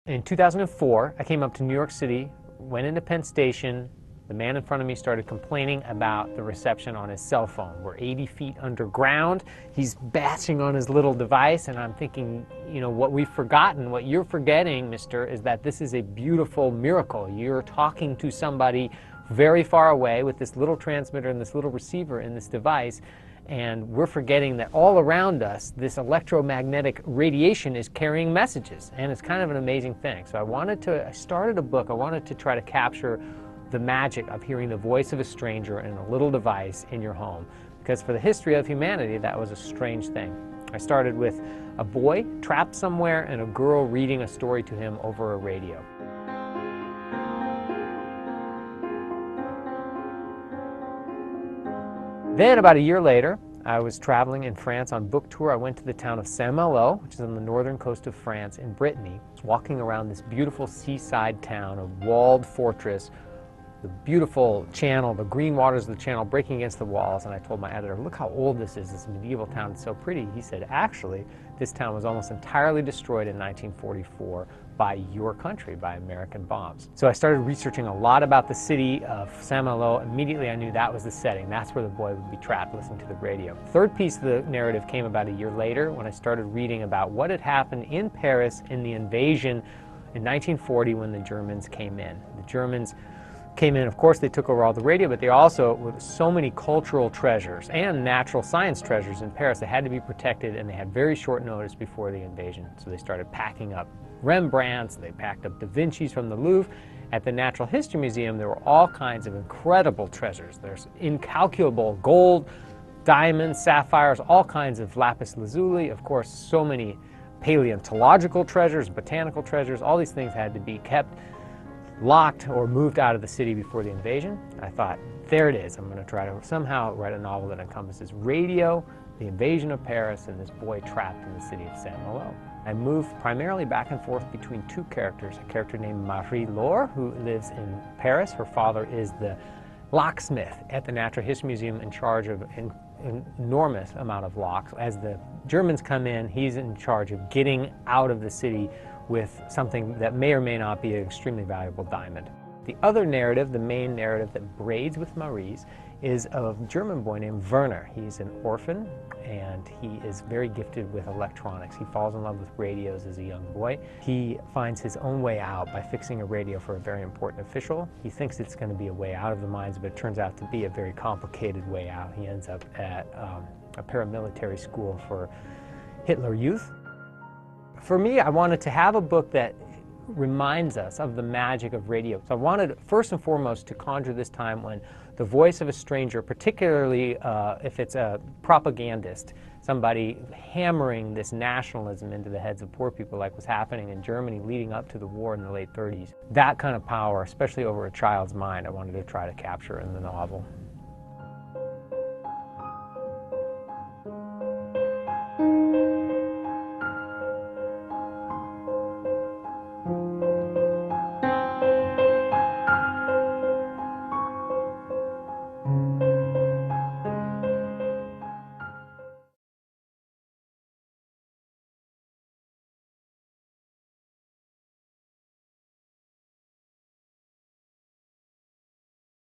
In 2004, I came up to New York City, went into Penn Station. The man in front of me started complaining about the reception on his cell phone. We're 80 feet underground. He's bashing on his little device, and I'm thinking, you know, what we've forgotten, what you're forgetting, mister, is that this is a beautiful miracle. You're talking to somebody very far away with this little transmitter and this little receiver in this device, and we're forgetting that all around us, this electromagnetic radiation is carrying messages, and it's kind of an amazing thing. So I started a book. I wanted to try to capture the magic of hearing the voice of a stranger in a little device in your home, because for the history of humanity, that was a strange thing. I started with a boy trapped somewhere and a girl reading a story to him over a radio. Then about a year later, I was traveling in France on book tour. I went to the town of Saint-Malo, which is on the northern coast of France in Brittany. I was walking around this beautiful seaside town, a walled fortress, the beautiful channel, the green waters of the channel breaking against the walls, and I told my editor, look how old this is, this medieval town, it's so pretty. He said, actually, this town was almost entirely destroyed in 1944 by your country, by American bombs. So I started researching a lot about the city of Saint-Malo. Immediately I knew that was the setting. That's where the boy would be trapped listening to the radio. Third piece of the narrative came about a year later when I started reading about what had happened in Paris in the invasion in 1940 when the Germans came in. The Germans came in, of course, they took over all the radio, but they also, with so many cultural treasures and natural science treasures in Paris, they had to be protected, and they had very short notice before the invasion. So they started packing up Rembrandts, they packed up Da Vinci's from the Louvre. At the Natural History Museum, there were all kinds of incredible treasures. There's incalculable gold, diamonds, sapphires, all kinds of lapis lazuli, of course, so many paleontological treasures, botanical treasures. All these things had to be kept locked or moved out of the city before the invasion. I thought, there it is. I'm going to try to somehow write a novel that encompasses radio, the invasion of Paris, and this boy trapped in the city of Saint-Malo. I moved primarily back and forth between two characters, a character named Marie-Laure, who lives in Paris. Her father is the locksmith at the Natural History Museum in charge of an enormous amount of locks. As the Germans come in, he's in charge of getting out of the city with something that may or may not be an extremely valuable diamond. The other narrative, the main narrative that braids with Marie's, is of a German boy named Werner. He's an orphan, and he is very gifted with electronics. He falls in love with radios as a young boy. He finds his own way out by fixing a radio for a very important official. He thinks it's going to be a way out of the mines, but it turns out to be a very complicated way out. He ends up at a paramilitary school for Hitler Youth. For me, I wanted to have a book that reminds us of the magic of radio. So I wanted, first and foremost, to conjure this time when the voice of a stranger, particularly if it's a propagandist, somebody hammering this nationalism into the heads of poor people like was happening in Germany leading up to the war in the late 30s. That kind of power, especially over a child's mind, I wanted to try to capture in the novel.